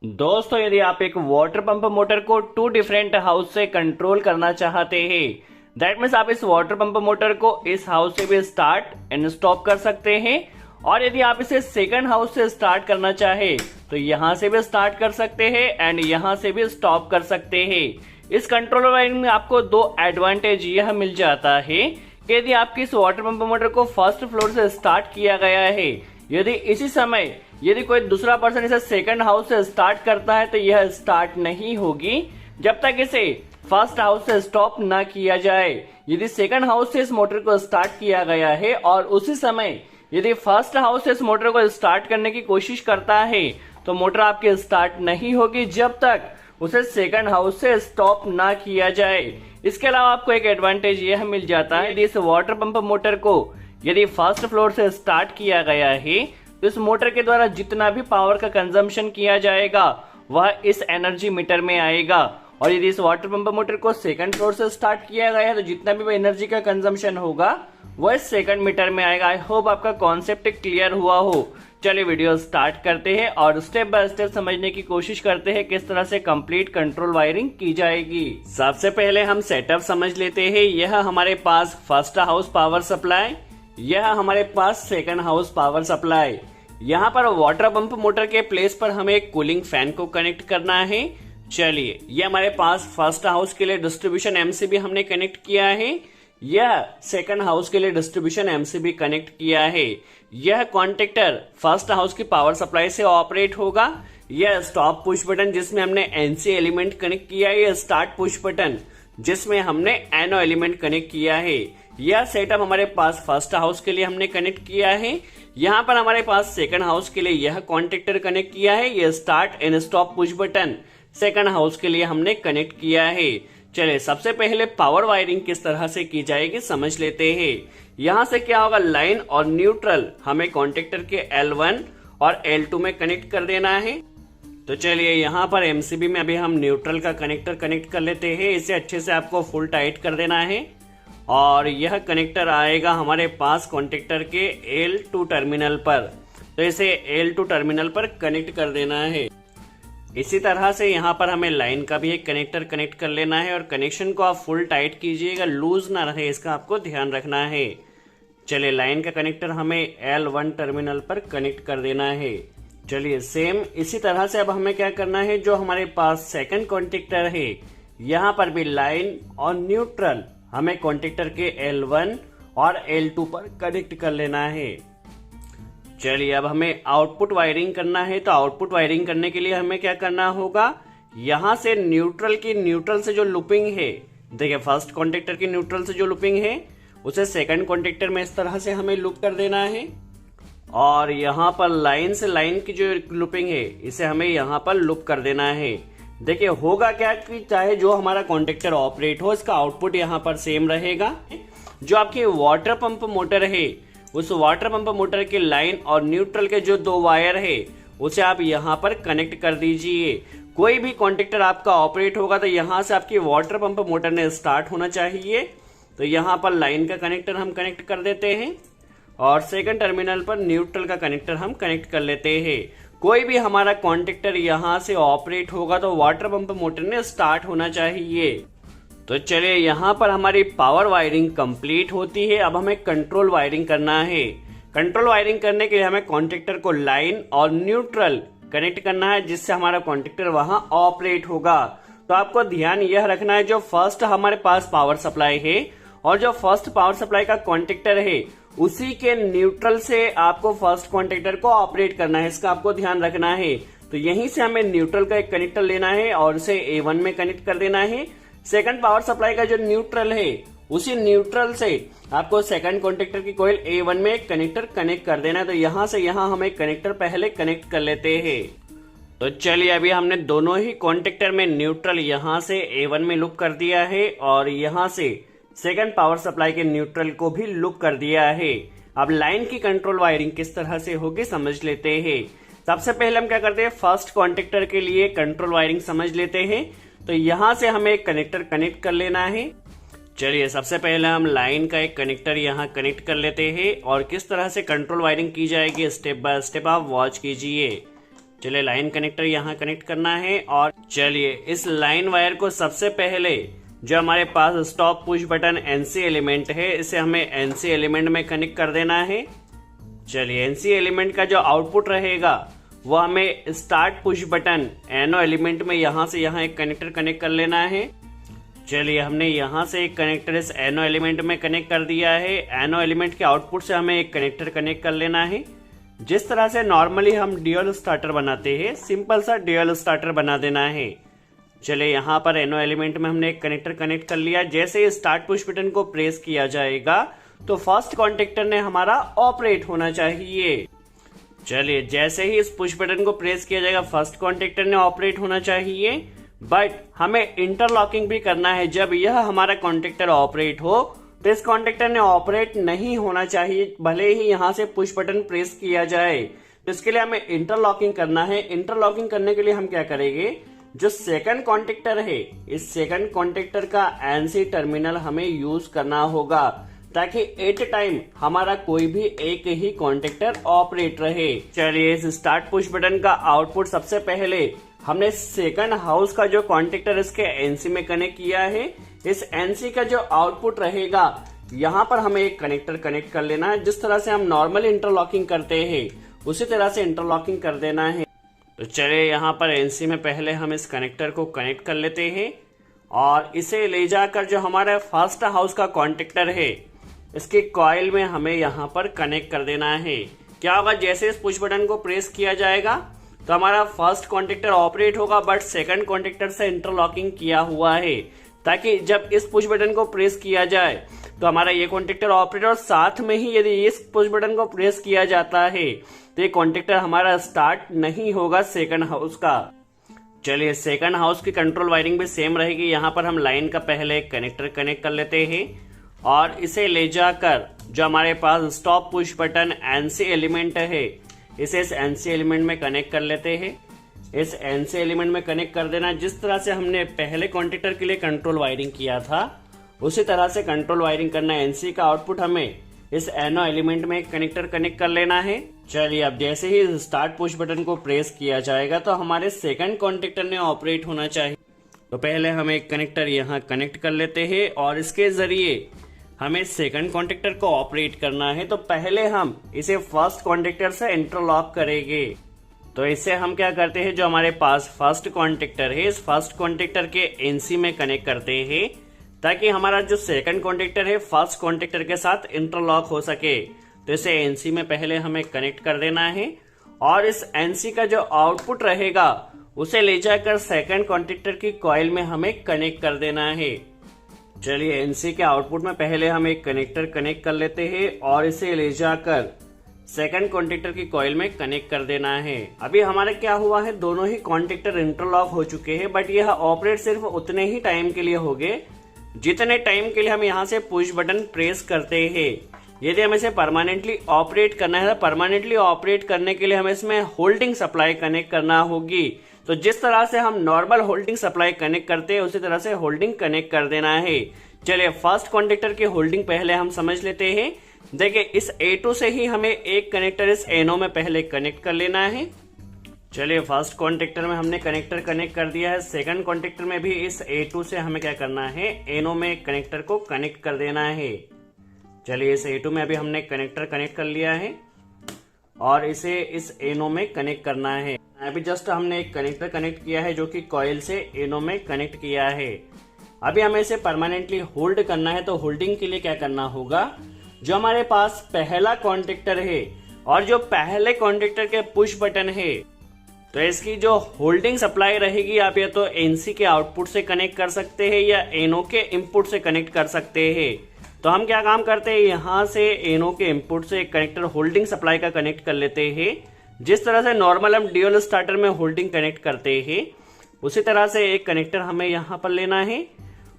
दोस्तों, यदि आप एक वाटर पंप मोटर को टू डिफरेंट हाउस से कंट्रोल करना चाहते हैं, दैट मीन्स आप इस वाटर पंप मोटर को इस हाउस से भी स्टार्ट एंड स्टॉप कर सकते हैं। और यदि आप इसे सेकंड हाउस से स्टार्ट करना चाहे तो यहां से भी स्टार्ट कर सकते हैं एंड यहां से भी स्टॉप कर सकते हैं। इस कंट्रोलर वायरिंग में आपको दो एडवांटेज यह मिल जाता है कि यदि आपकी इस वाटर पंप मोटर को फर्स्ट फ्लोर से स्टार्ट किया गया है, यदि इसी समय यदि कोई दूसरा पर्सन इसे सेकंड हाउस से स्टार्ट करता है तो यह स्टार्ट नहीं होगी जब तक इसे फर्स्ट हाउस से स्टॉप ना किया जाए। यदि सेकंड हाउस से इस मोटर को स्टार्ट किया गया है और उसी समय यदि फर्स्ट हाउस से इस मोटर को स्टार्ट करने की कोशिश करता है तो मोटर आपकी स्टार्ट नहीं होगी जब तक उसे सेकंड हाउस से स्टॉप ना किया जाए। इसके अलावा आपको एक एडवांटेज यह मिल जाता है, यदि इस वाटर पंप मोटर को यदि फर्स्ट फ्लोर से स्टार्ट किया गया है तो इस मोटर के द्वारा जितना भी पावर का कंजम्पशन किया जाएगा वह इस एनर्जी मीटर में आएगा। और यदि इस वाटर पंप मोटर को सेकंड फ्लोर से स्टार्ट किया गया है तो जितना भी एनर्जी का कंजम्पशन होगा वह इस सेकंड मीटर में आएगा। आई होप आपका कॉन्सेप्ट क्लियर हुआ हो। चलिए वीडियो स्टार्ट करते हैं और स्टेप बाय स्टेप समझने की कोशिश करते हैं किस तरह से कंप्लीट कंट्रोल वायरिंग की जाएगी। सबसे पहले हम सेटअप समझ लेते हैं। यह हमारे पास फर्स्ट हाउस पावर सप्लाई, यह हमारे पास सेकंड हाउस पावर सप्लाई। यहाँ पर वाटर पंप मोटर के प्लेस पर हमें एक कूलिंग फैन को कनेक्ट करना है। चलिए, यह हमारे पास फर्स्ट हाउस के लिए डिस्ट्रीब्यूशन एमसीबी हमने कनेक्ट किया है, यह सेकंड हाउस के लिए डिस्ट्रीब्यूशन एमसीबी कनेक्ट किया है। यह कॉन्टेक्टर फर्स्ट हाउस की पावर सप्लाई से ऑपरेट होगा। यह स्टॉप पुश बटन जिसमें हमने एनसी एलिमेंट कनेक्ट किया है, यह स्टार्ट पुश बटन जिसमें हमने एनओ एलिमेंट कनेक्ट किया है। यह सेटअप हमारे पास फर्स्ट हाउस के लिए हमने कनेक्ट किया है। यहाँ पर हमारे पास सेकंड हाउस के लिए यह कॉन्टेक्टर कनेक्ट किया है, यह start and stop push button second house के लिए हमने कनेक्ट किया है। चलिए, सबसे पहले पावर वायरिंग किस तरह से की जाएगी समझ लेते हैं। यहाँ से क्या होगा, लाइन और न्यूट्रल हमें कॉन्टेक्टर के L1 और L2 में कनेक्ट कर देना है। तो चलिए, यहाँ पर एमसीबी में अभी हम न्यूट्रल का कनेक्टर कनेक्ट कर लेते हैं। इसे अच्छे से आपको फुल टाइट कर देना है और यह कनेक्टर आएगा हमारे पास कॉन्टेक्टर के L2 टर्मिनल पर। तो इसे L2 टर्मिनल पर कनेक्ट कर देना है। इसी तरह से यहाँ पर हमें लाइन का भी एक कनेक्टर कनेक्ट कर लेना है और कनेक्शन को आप फुल टाइट कीजिएगा, लूज ना रहे, इसका आपको ध्यान रखना है। चलिए, लाइन का कनेक्टर हमें L1 टर्मिनल पर कनेक्ट कर देना है। चलिए, सेम इसी तरह से अब हमें क्या करना है, जो हमारे पास सेकंड कॉन्टेक्टर है यहाँ पर भी लाइन और न्यूट्रल हमें कॉन्टेक्टर के L1 और L2 पर कनेक्ट कर लेना है। चलिए, अब हमें आउटपुट वायरिंग करना है। तो आउटपुट वायरिंग करने के लिए हमें क्या करना होगा, यहाँ से न्यूट्रल से जो लूपिंग है, देखिए फर्स्ट कॉन्टेक्टर की न्यूट्रल से जो लूपिंग है उसे सेकंड कॉन्टेक्टर में इस तरह से हमें लूप कर देना है। और यहाँ पर लाइन से लाइन की जो लूपिंग है इसे हमें यहाँ पर लूप कर देना है। देखिए, होगा क्या कि चाहे जो हमारा कॉन्टेक्टर ऑपरेट हो, इसका आउटपुट यहाँ पर सेम रहेगा। जो आपकी वाटर पंप मोटर है उस वाटर पंप मोटर के लाइन और न्यूट्रल के जो दो वायर है उसे आप यहाँ पर कनेक्ट कर दीजिए। कोई भी कॉन्टेक्टर आपका ऑपरेट होगा तो यहाँ से आपकी वाटर पंप मोटर ने स्टार्ट होना चाहिए। तो यहाँ पर लाइन का कनेक्टर हम कनेक्ट कर देते हैं और सेकंड टर्मिनल पर न्यूट्रल का कनेक्टर हम कनेक्ट कर लेते हैं। कोई भी हमारा कॉन्टेक्टर यहाँ से ऑपरेट होगा तो वाटर पंप मोटर ने स्टार्ट होना चाहिए। तो चलिए, यहाँ पर हमारी पावर वायरिंग कंप्लीट होती है। अब हमें कंट्रोल वायरिंग करना है। कंट्रोल वायरिंग करने के लिए हमें कॉन्टेक्टर को लाइन और न्यूट्रल कनेक्ट करना है जिससे हमारा कॉन्टेक्टर वहां ऑपरेट होगा। तो आपको ध्यान यह रखना है, जो फर्स्ट हमारे पास पावर सप्लाई है और जो फर्स्ट पावर सप्लाई का कॉन्टेक्टर है उसी के न्यूट्रल से आपको फर्स्ट कॉन्टेक्टर को ऑपरेट करना है, इसका आपको ध्यान रखना है। तो यहीं से हमें न्यूट्रल का एक कनेक्टर लेना है और उसे A1 में कनेक्ट कर देना है। सेकंड पावर सप्लाई का जो न्यूट्रल है उसी न्यूट्रल से आपको सेकंड कॉन्टेक्टर की कॉइल A1 में एक कनेक्टर कनेक्ट कर देना है। तो यहाँ से यहाँ हम एक कनेक्टर पहले कनेक्ट कर लेते हैं। तो चलिए, अभी हमने दोनों ही कॉन्टेक्टर में न्यूट्रल यहाँ से A1 में लूप कर दिया है और यहाँ से सेकंड पावर सप्लाई के न्यूट्रल को भी लूप कर दिया है। अब लाइन की कंट्रोल वायरिंग किस तरह से होगी समझ लेते हैं। सबसे पहले हम क्या करते हैं, फर्स्ट कॉन्टेक्टर के लिए कंट्रोल वायरिंग समझ लेते हैं। तो यहाँ से हमें एक कनेक्टर कनेक्ट कर लेना है। चलिए, सबसे पहले हम लाइन का एक कनेक्टर यहाँ कनेक्ट कर लेते हैं और किस तरह से कंट्रोल वायरिंग की जाएगी स्टेप बाय स्टेप आप वॉच कीजिए। चलिए लाइन कनेक्टर यहाँ कनेक्ट करना है और चलिए इस लाइन वायर को सबसे पहले जो हमारे पास stop push button NC element है इसे हमें एनसी एलिमेंट में कनेक्ट कर देना है। चलिए एनसी एलिमेंट का जो आउटपुट रहेगा वो हमें स्टार्ट पुश बटन एनो एलिमेंट में यहाँ से यहाँ एक कनेक्टर कनेक्ट कर लेना है। चलिए हमने यहाँ से एक कनेक्टर इस एनो एलिमेंट में कनेक्ट कर दिया है। एनो एलिमेंट के आउटपुट से हमें एक कनेक्टर कनेक्ट कर लेना है। जिस तरह से नॉर्मली हम ड्यूअल स्टार्टर बनाते हैं सिंपल सा ड्यूअल स्टार्टर बना देना है। चलिए यहाँ पर एनो एलिमेंट में हमने एक कनेक्टर कनेक्ट कर लिया। जैसे ही स्टार्ट पुश बटन को प्रेस किया जाएगा तो फर्स्ट कॉन्टेक्टर ने हमारा ऑपरेट होना चाहिए। चलिए जैसे ही इस पुश बटन को प्रेस किया जाएगा फर्स्ट कॉन्टेक्टर ने ऑपरेट होना चाहिए, बट हमें इंटरलॉकिंग भी करना है। जब यह हमारा कॉन्टेक्टर ऑपरेट हो तो इस कॉन्टेक्टर ने ऑपरेट नहीं होना चाहिए भले ही यहाँ से पुश बटन प्रेस किया जाए। तो इसके लिए हमें इंटरलॉकिंग करना है। इंटरलॉकिंग करने के लिए हम क्या करेंगे, जो सेकंड कॉन्टेक्टर है इस सेकंड कॉन्टेक्टर का एनसी टर्मिनल हमें यूज करना होगा ताकि एट टाइम हमारा कोई भी एक ही कॉन्टेक्टर ऑपरेट रहे। चलिए इस स्टार्ट पुश बटन का आउटपुट सबसे पहले हमने सेकंड हाउस का जो कॉन्टेक्टर इसके एनसी में कनेक्ट किया है, इस एनसी का जो आउटपुट रहेगा यहाँ पर हमें एक कनेक्टर कनेक्ट कर लेना है। जिस तरह से हम नॉर्मल इंटरलॉकिंग करते हैं उसी तरह से इंटरलॉकिंग कर देना है। तो चलिए यहाँ पर एनसी में पहले हम इस कनेक्टर को कनेक्ट कर लेते हैं और इसे ले जाकर जो हमारा फर्स्ट हाउस का कॉन्टेक्टर है इसके कॉइल में हमें यहाँ पर कनेक्ट कर देना है। क्या होगा, जैसे इस पुश बटन को प्रेस किया जाएगा तो हमारा फर्स्ट कॉन्टेक्टर ऑपरेट होगा, बट सेकंड कॉन्टेक्टर से इंटरलॉकिंग किया हुआ है ताकि जब इस पुश बटन को प्रेस किया जाए तो हमारा ये कॉन्टेक्टर ऑपरेट और साथ में ही यदि इस पुश बटन को प्रेस किया जाता है तो ये कॉन्टेक्टर हमारा स्टार्ट नहीं होगा सेकंड हाउस का। चलिए सेकंड हाउस की कंट्रोल वायरिंग भी सेम रहेगी। यहाँ पर हम लाइन का पहले एक कनेक्टर कनेक्ट कर लेते हैं और इसे ले जाकर जो हमारे पास stop push button NC element है इसे इस एनसी एलिमेंट में कनेक्ट कर लेते हैं। इस एनसी एलिमेंट में कनेक्ट कर देना। जिस तरह से हमने पहले कॉन्टेक्टर के लिए कंट्रोल वायरिंग किया था उसी तरह से कंट्रोल वायरिंग करना है। एनसी का आउटपुट हमें इस एनो एलिमेंट में कनेक्टर कनेक्ट कर लेना है। चलिए अब जैसे ही स्टार्ट पुश बटन को प्रेस किया जाएगा तो हमारे सेकंड कॉन्टेक्टर ने ऑपरेट होना चाहिए। तो पहले हम एक कनेक्टर यहाँ कनेक्ट कर लेते हैं और इसके जरिए हमें सेकंड कॉन्टेक्टर को ऑपरेट करना है। तो पहले हम इसे फर्स्ट कॉन्टेक्टर से इंटरलॉक करेंगे। तो इसे हम क्या करते हैं, जो हमारे पास फर्स्ट कॉन्टेक्टर है इस फर्स्ट कॉन्टेक्टर के एनसी में कनेक्ट करते हैं ताकि हमारा जो सेकंड कॉन्टेक्टर है फर्स्ट कॉन्टेक्टर के साथ इंटरलॉक हो सके। तो इसे एनसी में पहले हमें कनेक्ट कर देना है और इस एनसी का जो आउटपुट रहेगा उसे ले जाकर सेकंड कॉन्टेक्टर की कॉइल में हमें कनेक्ट कर देना है। चलिए एनसी के आउटपुट में पहले हम एक कनेक्टर कनेक्ट कर लेते हैं और इसे ले जाकर सेकंड कॉन्टेक्टर की कॉइल में कनेक्ट कर देना है। अभी हमारे क्या हुआ है, दोनों ही कॉन्टेक्टर इंटरलॉक हो चुके हैं, बट यह ऑपरेट सिर्फ उतने ही टाइम के लिए होंगे जितने टाइम के लिए हम यहाँ से पुश बटन प्रेस करते हैं। यदि हमें इसे परमानेंटली ऑपरेट करना है तो परमानेंटली ऑपरेट करने के लिए हमें इसमें होल्डिंग सप्लाई कनेक्ट करना होगी। तो जिस तरह से हम नॉर्मल होल्डिंग सप्लाई कनेक्ट करते हैं उसी तरह से होल्डिंग कनेक्ट कर देना है। चलिए फर्स्ट कॉन्टेक्टर की होल्डिंग पहले हम समझ लेते हैं। देखिए इस A2 से ही हमें एक कनेक्टर इस एनो में पहले कनेक्ट कर लेना है। चलिए फर्स्ट कॉन्टेक्टर में हमने कनेक्टर कनेक्ट कर दिया है। सेकंड कॉन्टेक्टर में भी इस A2 से हमें क्या करना है, एनो में कनेक्टर को कनेक्ट कर देना है। चलिए इस A2 में अभी हमने कनेक्टर कनेक्ट कर लिया है और इसे इस एनो में कनेक्ट करना है। अभी जस्ट हमने एक कनेक्टर कनेक्ट किया है जो कि कॉइल से एनो में कनेक्ट किया है। अभी हमें इसे परमानेंटली होल्ड करना है। तो होल्डिंग के लिए क्या करना होगा, जो हमारे पास पहला कॉन्टेक्टर है और जो पहले कॉन्टेक्टर के पुश बटन है तो इसकी जो होल्डिंग सप्लाई रहेगी आप या तो एनसी के आउटपुट से कनेक्ट कर सकते हैं या एनो के इनपुट से कनेक्ट कर सकते हैं। तो हम क्या काम करते हैं, यहाँ से एनो के इनपुट से एक कनेक्टर होल्डिंग सप्लाई का कनेक्ट कर लेते हैं। जिस तरह से नॉर्मल हम ड्यूअल स्टार्टर में होल्डिंग कनेक्ट करते हैं उसी तरह से एक कनेक्टर हमें यहाँ पर लेना है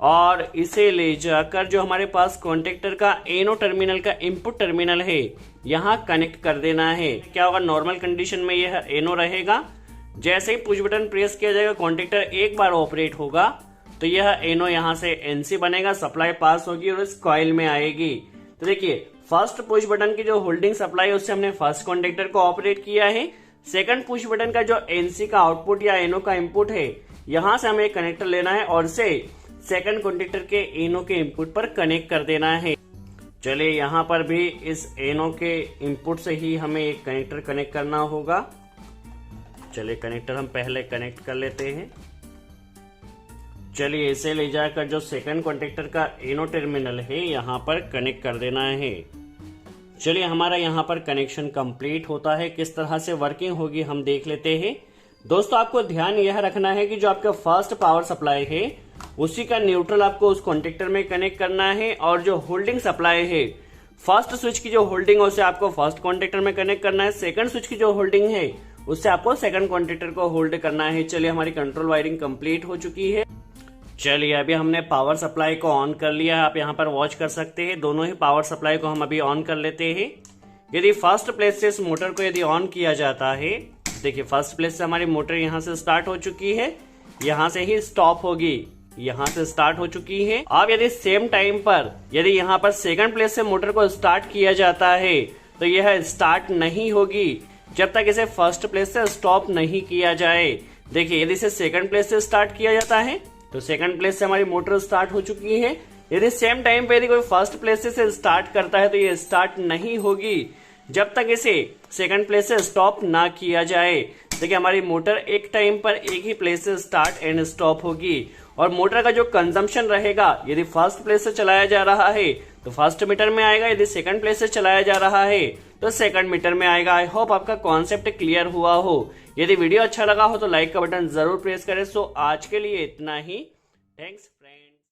और इसे ले जाकर जो हमारे पास कॉन्टेक्टर का एनो टर्मिनल का इनपुट टर्मिनल है यहाँ कनेक्ट कर देना है। क्या होगा, नॉर्मल कंडीशन में यह एनो रहेगा। जैसे ही पुश बटन प्रेस किया जाएगा कॉन्टेक्टर एक बार ऑपरेट होगा तो यह एनो यहाँ से एनसी बनेगा, सप्लाई पास होगी और इस कॉइल में आएगी। तो देखिए फर्स्ट पुश बटन की जो होल्डिंग सप्लाई है उससे हमने फर्स्ट कॉन्टेक्टर को ऑपरेट किया है। सेकंड पुश बटन का जो एनसी का आउटपुट या एनो का इनपुट है, यहां से हमें एक कनेक्टर लेना है और इसे सेकंड कॉन्टेक्टर के एनो के इनपुट पर कनेक्ट कर देना है। चलिए यहाँ पर भी इस एनो के इनपुट से ही हमें एक कनेक्टर कनेक्ट करना होगा। चलिए कनेक्टर हम पहले कनेक्ट कर लेते हैं। चलिए इसे ले जाकर जो सेकंड कॉन्टेक्टर का एनो टर्मिनल है यहाँ पर कनेक्ट कर देना है। चलिए हमारा यहाँ पर कनेक्शन कंप्लीट होता है। किस तरह से वर्किंग होगी हम देख लेते हैं। दोस्तों आपको ध्यान यह रखना है कि जो आपका फर्स्ट पावर सप्लाई है उसी का न्यूट्रल आपको उस कॉन्टेक्टर में कनेक्ट करना है, और जो होल्डिंग सप्लाई है फर्स्ट स्विच की जो होल्डिंग है उसे आपको फर्स्ट कॉन्टेक्टर में कनेक्ट करना है। सेकंड स्विच की जो होल्डिंग है उससे आपको सेकंड कॉन्टेक्टर को होल्ड करना है। चलिए हमारी कंट्रोल वायरिंग कंप्लीट हो चुकी है। चलिए अभी हमने पावर सप्लाई को ऑन कर लिया है। आप यहाँ पर वॉच कर सकते हैं, दोनों ही पावर सप्लाई को हम अभी ऑन कर लेते हैं। यदि फर्स्ट प्लेस से इस मोटर को यदि ऑन किया जाता है, देखिए फर्स्ट प्लेस से हमारी मोटर यहाँ से स्टार्ट हो चुकी है, यहाँ से ही स्टॉप होगी, यहाँ से स्टार्ट हो चुकी है। अब यदि सेम टाइम पर यदि यहाँ पर सेकंड प्लेस से मोटर को स्टार्ट किया जाता है तो यह स्टार्ट नहीं होगी जब तक इसे फर्स्ट प्लेस से स्टॉप नहीं किया जाए। देखिए यदि इसे सेकंड प्लेस से स्टार्ट किया जाता है तो सेकंड प्लेस से हमारी मोटर स्टार्ट हो चुकी है। यदि सेम टाइम पे यदि कोई फर्स्ट प्लेस से स्टार्ट करता है तो ये स्टार्ट नहीं होगी जब तक इसे सेकंड प्लेस से स्टॉप ना किया जाए। देखिए हमारी मोटर एक टाइम पर एक ही प्लेस से स्टार्ट एंड स्टॉप होगी, और मोटर का जो कंजम्पशन रहेगा यदि फर्स्ट प्लेस से चलाया जा रहा है तो फर्स्ट मीटर में आएगा, यदि सेकंड प्लेस से चलाया जा रहा है तो सेकंड मीटर में आएगा। आई होप आपका कॉन्सेप्ट क्लियर हुआ हो। यदि वीडियो अच्छा लगा हो तो लाइक का बटन जरूर प्रेस करें। सो आज के लिए इतना ही। Thanks friends.